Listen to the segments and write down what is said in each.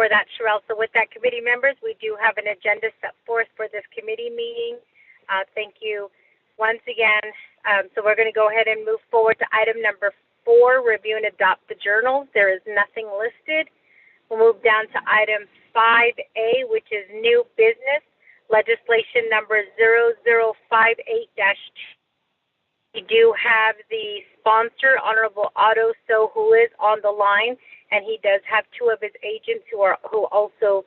for that, Sherelle. So with that, committee members, we do have an agenda set forth for this committee meeting. Thank you once again. So we're going to go ahead and move forward to item number 4, review and adopt the journal. There is nothing listed. We'll move down to item 5A, which is new business, legislation number 0058-2. We do have the sponsor, Honorable Otto So, who is on the line, and he does have 2 of his agents who also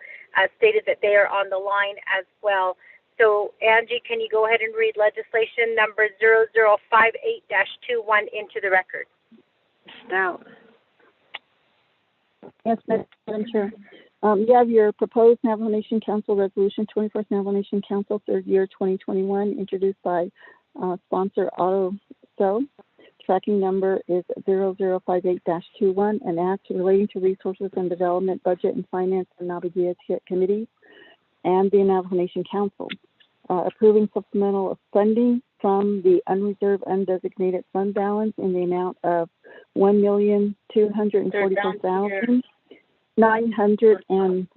stated that they are on the line as well. So, Angie, can you go ahead and read legislation number 0058-21 into the record? Stout. Yes, Madam Chair. You have your proposed Navajo Nation Council Resolution 24th Navajo Nation Council, 3rd year 2021, introduced by sponsor Otto So. Tracking number is 0058-21, an act relating to resources and development, budget and finance and Navigated committees and the Navajo Nation Council. Approving supplemental funding from the unreserved undesignated fund balance in the amount of $1,244,913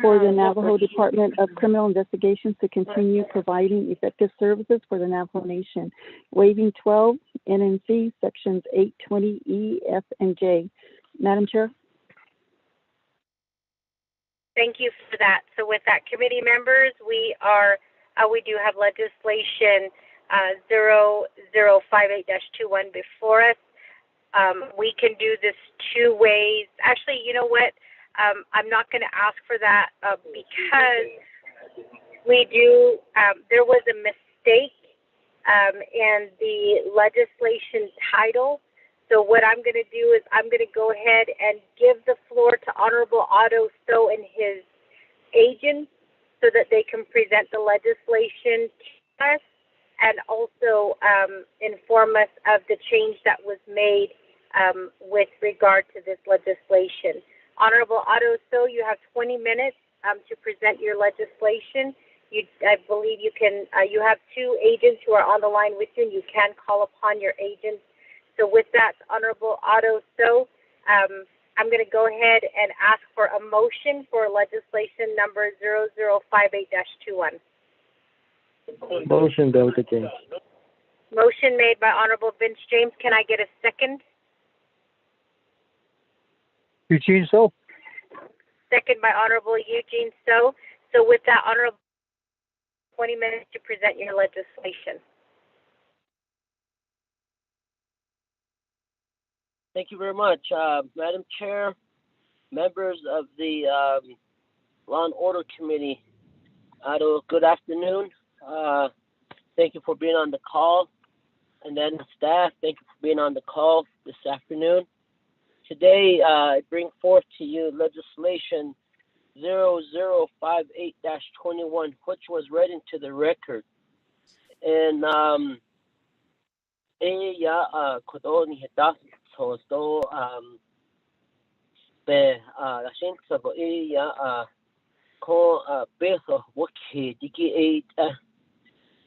for the Navajo Department of Criminal Investigations to continue providing effective services for the Navajo Nation, waiving 12 NNC sections 820E, F, and J. Madam Chair. Thank you for that. So with that, committee members, we do have legislation 0058-21 before us. We can do this 2 ways. Actually, you know what? I'm not going to ask for that because there was a mistake in the legislation title. So what I'm going to do is I'm going to go ahead and give the floor to Honorable Otto So and his agents so that they can present the legislation to us and also inform us of the change that was made with regard to this legislation. Honorable Otto So, you have 20 minutes to present your legislation. I believe you can. You have 2 agents who are on the line with you, and you can call upon your agents. So with that, Honorable Otto So, I'm going to go ahead and ask for a motion for legislation number 0058-21. Motion, Dr. James. Motion made by Honorable Vince James. Can I get a second? Eugene So. Second by Honorable Eugene So. So with that, Honorable, 20 minutes to present your legislation. Thank you very much, Madam Chair, members of the Law and Order Committee. Good afternoon. Thank you for being on the call. And then the staff, thank you for being on the call this afternoon. Today, I bring forth to you legislation 0058-21, which was read into the record. And so the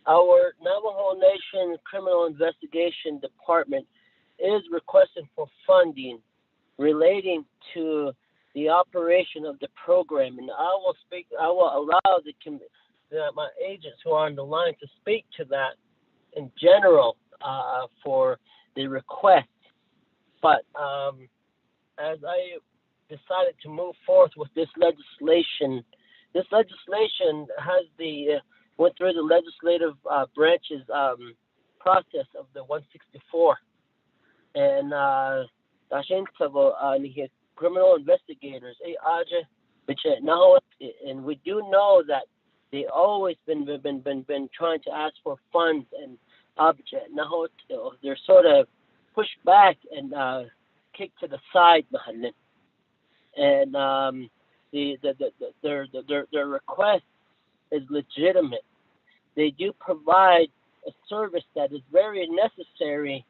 our Navajo Nation Criminal Investigation Department is requesting for funding relating to the operation of the program, and I will allow my agents who are on the line to speak to that in general for the request. But as I decided to move forth with this legislation has went through the legislative branch's process of the 164, and criminal investigators, and we do know that they always been trying to ask for funds, and they're sort of pushed back and kicked to the side, and their request is legitimate. They do provide a service that is very necessary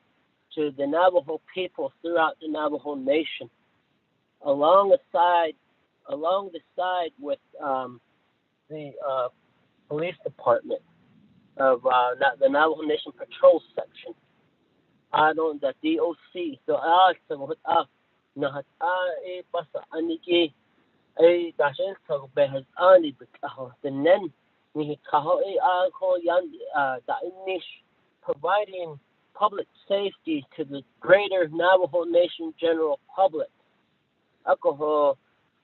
to the Navajo people throughout the Navajo Nation, along the side with the police department of the Navajo Nation Patrol Section. The DOC. So nahat e pasa aniki e dashen so behas ani bitaho the nen ni kaho e ko yan da inish providing public safety to the greater Navajo Nation general public. Alcohol.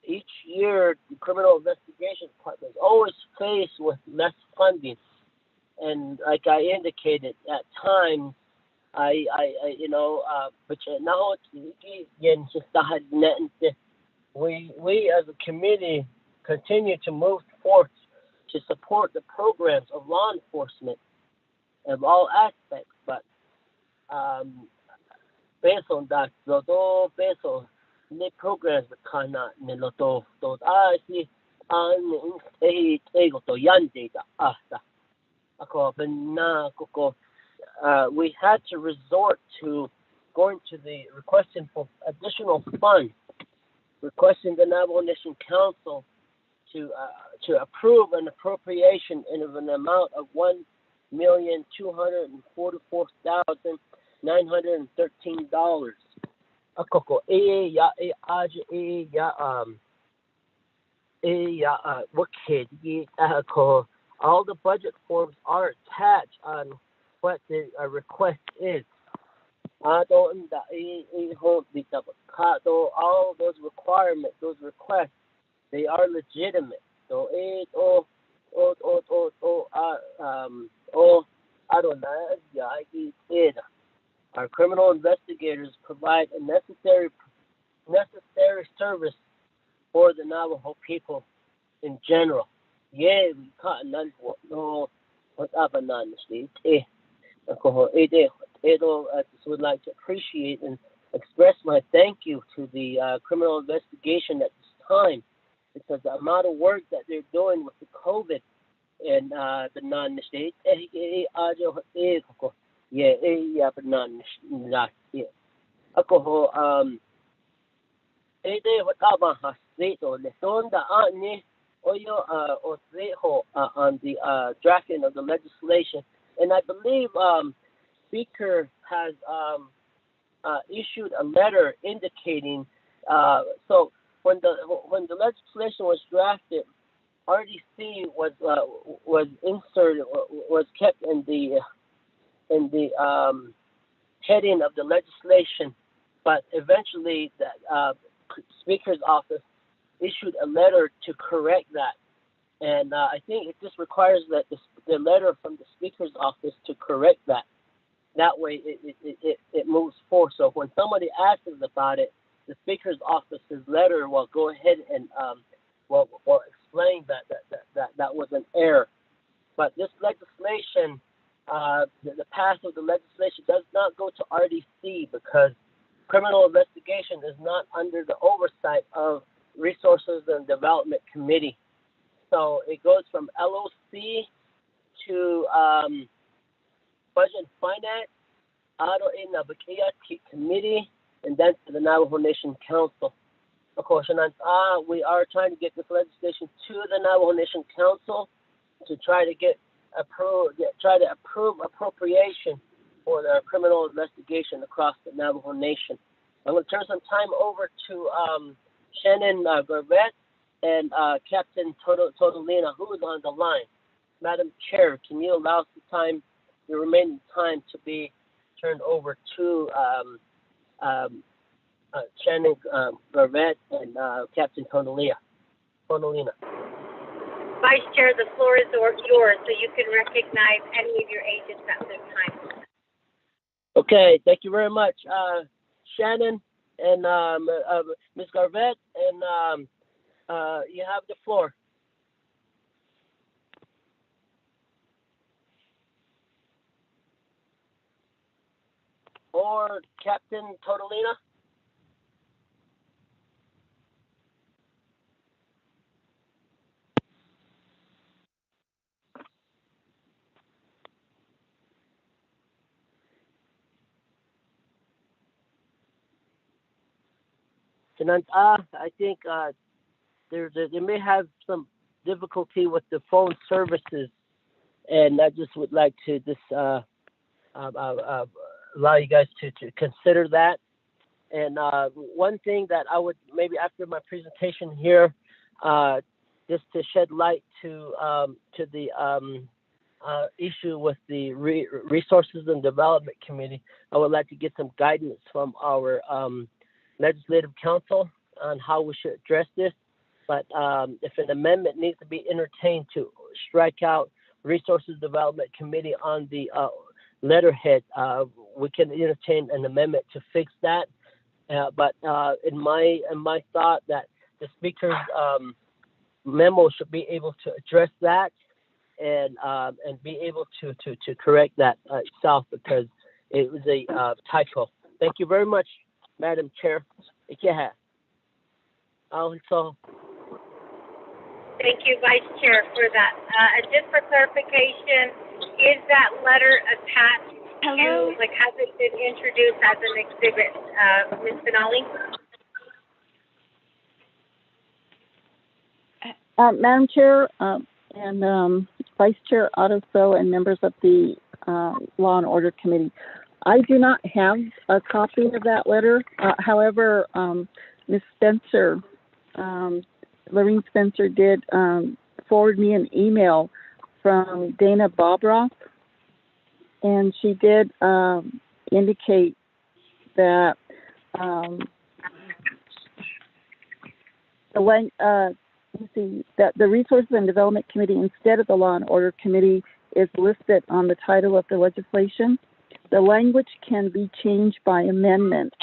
Each year, the Criminal Investigation Department is always faced with less funding, and like I indicated, at times, but now we as a community continue to move forth to support the programs of law enforcement of all aspects, but based on that, based on the programs kana niloto to si an go to yan data ako na koko we had to resort to going to the requesting for additional funds, requesting the Navajo Nation Council to approve an appropriation in an amount of $1,244,913. Akoko what kid all the budget forms are attached on what the request is. All those requirements, those requests, they are legitimate. So I don't know. Our criminal investigators provide a necessary service for the Navajo people in general. Yeah, we can't no what up and on the state. I just would like to appreciate and express my thank you to the criminal investigation at this time, because the amount of work that they're doing with the COVID and the non-state. But non ako what about state or the sonda ani oyo on the drafting of the legislation, and I believe Speaker has issued a letter indicating so when the legislation was drafted, RDC was inserted, was kept in the heading of the legislation, but eventually the Speaker's office issued a letter to correct that, and I think it just requires that the letter from the Speaker's office to correct that. That way, it moves forward. So when somebody asks us about it, the Speaker's office's letter will go ahead and will explain that was an error. But this legislation, the pass of the legislation does not go to RDC because criminal investigation is not under the oversight of Resources and Development Committee. So it goes from LOC to Budget and Finance, Auto in the Committee, and then to the Navajo Nation Council. Of course, we are trying to get this legislation to the Navajo Nation Council to try to approve appropriation for the criminal investigation across the Navajo Nation. I'm going to turn some time over to Shannon Garvette and Captain Totolina, who is on the line. Madam Chair, can you allow the remaining time to be turned over to Shannon Garvette and Captain Tonolina. Vice Chair, the floor is yours, so you can recognize any of your agents at this time. Okay, thank you very much, Shannon and Ms. Garvette, and you have the floor. Or Captain Totolina. I think they may have some difficulty with the phone services, and I just would like to allow you guys to consider that. And one thing that I would maybe after my presentation here, just to shed light to the issue with the Resources and Development Committee, I would like to get some guidance from our legislative council on how we should address this. But if an amendment needs to be entertained to strike out Resources Development Committee on the letterhead, we can entertain an amendment to fix that. But in my thought that the speaker's memo should be able to address that and be able to correct that itself, because it was a typo. Thank you very much, Madam Chair. So. Thank you, Vice Chair, for that. And just for clarification, is that letter attached to, like, has it been introduced as an exhibit, Ms. Benali? Madam Chair and Vice Chair Otto and members of the Law and Order Committee, I do not have a copy of that letter. However, Ms. Spencer, Lorene Spencer did forward me an email from Dana Bobroff, and she did indicate that that the Resources and Development Committee, instead of the Law and Order Committee, is listed on the title of the legislation. The language can be changed by amendment,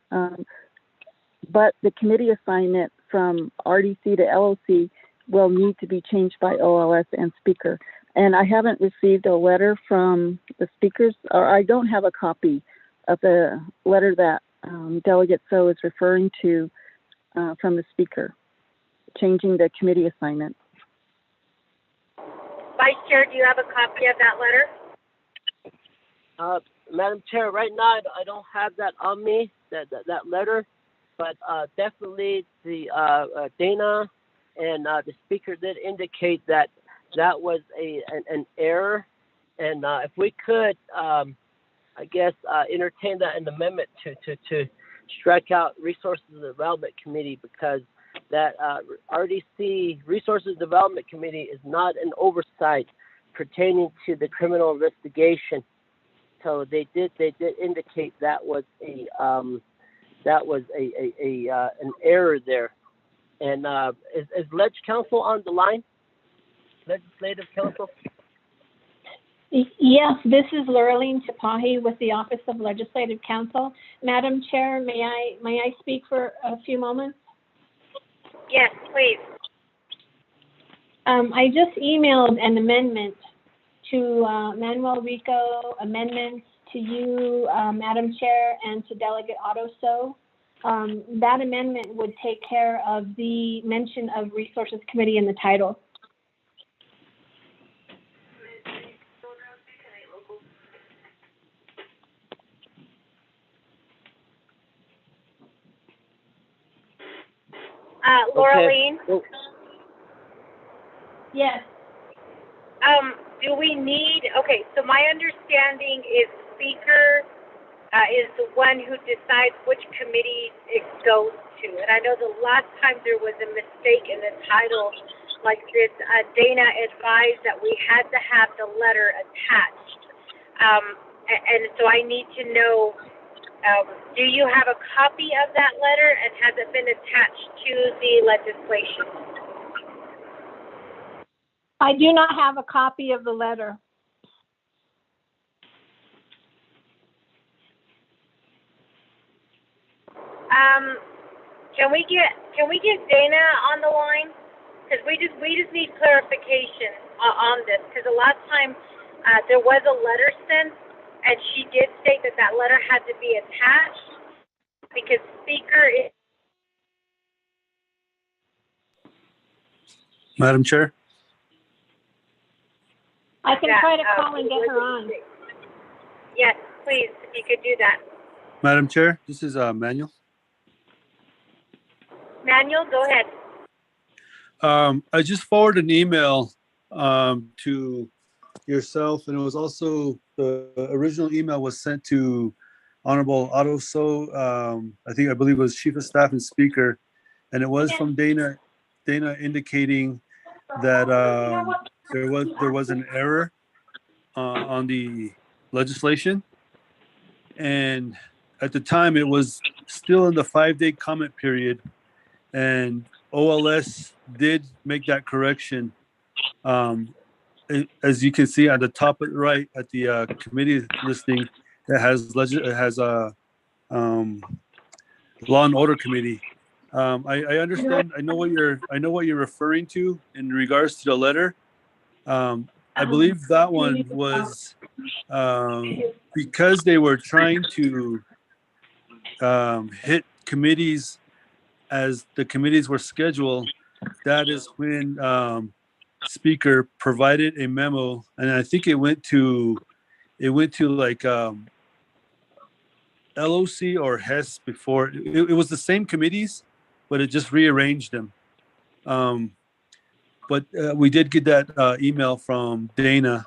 but the committee assignment from RDC to LOC will need to be changed by OLS and speaker. And I haven't received a letter from the speakers, or I don't have a copy of the letter that Delegate So is referring to from the speaker, changing the committee assignment. Vice Chair, do you have a copy of that letter? Madam Chair, right now I don't have that on me, that letter, but definitely the Dana and the speaker did indicate that was an error, and if we could, I guess, entertain that an amendment to strike out Resources and Development Committee, because that RDC Resources Development Committee is not an oversight pertaining to the criminal investigation. So they did indicate that was an error there. And is Leg Council on the line? Legislative Council? Yes, this is Lurleen Tapahi with the Office of Legislative Counsel. Madam Chair, may I speak for a few moments? Yes, please. I just emailed an amendment to Manuel Rico, amendments to you, Madam Chair, and to Delegate Otto. That amendment would take care of the mention of Resources Committee in the title. Laureline? Okay. Yes. Do we need, okay, so my understanding is Speaker is the one who decides which committee it goes to. And I know the last time there was a mistake in the title like this, Dana advised that we had to have the letter attached. And so I need to know, do you have a copy of that letter, and has it been attached to the legislation? I do not have a copy of the letter. Can we get Dana on the line? Because we just need clarification on this. Because the last time there was a letter sent, and she did state that letter had to be attached because Speaker is. Madam Chair? I can try to call and get her on. Yes, please, if you could do that. Madam Chair, this is Manuel. Manuel, go ahead. I just forwarded an email to yourself, and it was also, the original email was sent to Honorable Otto So, I believe it was Chief of Staff and Speaker, and it was from Dana indicating that there was an error on the legislation, and at the time it was still in the 5-day comment period, and OLS did make that correction. As you can see on the top right at the committee listing, it has a Law and Order Committee. I understand. I know what you're referring to in regards to the letter. I believe that one was because they were trying to hit committees as the committees were scheduled. That is when Speaker provided a memo, and I think it went to like LOC or HES before. It was the same committees, but it just rearranged them. But we did get that email from Dana,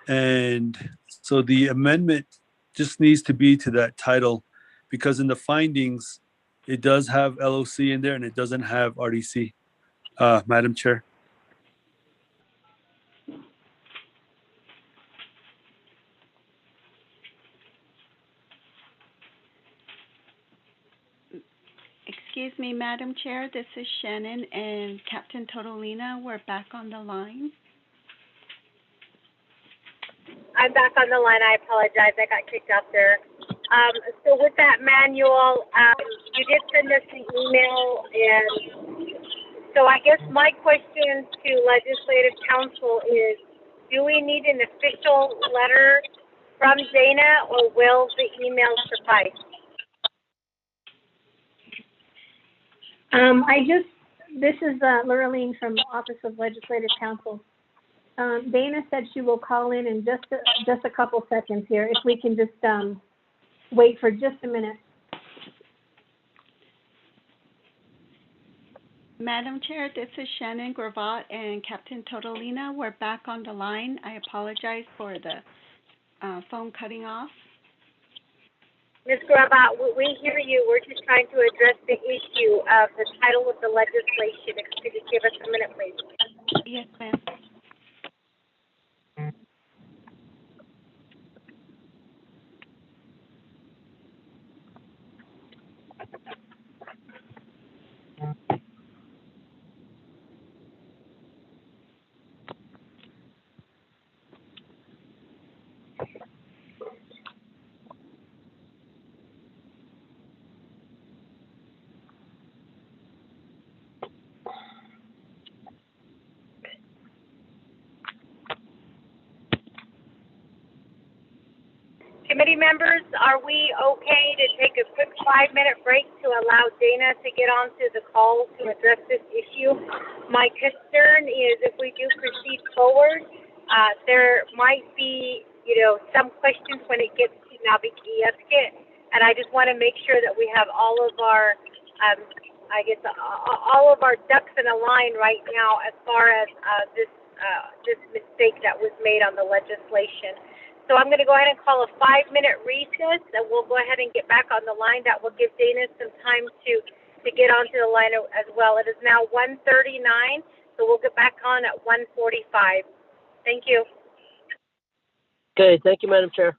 and so the amendment just needs to be to that title, because in the findings it does have LOC in there and it doesn't have RDC. Madam Chair. Excuse me, Madam Chair, this is Shannon and Captain Totolina. We're back on the line. I'm back on the line. I apologize. I got kicked out there. So with that manual, you did send us an email, and so I guess my question to Legislative Council is, do we need an official letter from Dana, or will the email suffice? This is Lurleen from the Office of Legislative Counsel. Dana said she will call in just a couple seconds here. If we can just wait for just a minute. Madam Chair, this is Shannon Gravatt and Captain Totolina. We're back on the line. I apologize for the phone cutting off. Ms. Gravatt, we hear you. We're just trying to address the issue of the title of the legislation. If you could just give us a minute, please. Yes, ma'am. Committee members, are we okay to take a quick 5-minute break to allow Dana to get onto the call to address this issue? My concern is if we do proceed forward, there might be, some questions when it gets to Navikiyaskit, and I just want to make sure that we have all of our, all of our ducks in a line right now as far as this mistake that was made on the legislation. So I'm going to go ahead and call a 5-minute recess, and we'll go ahead and get back on the line. That will give Dana some time to get onto the line as well. It is now 1:39, so we'll get back on at 1:45. Thank you. Okay, thank you, Madam Chair.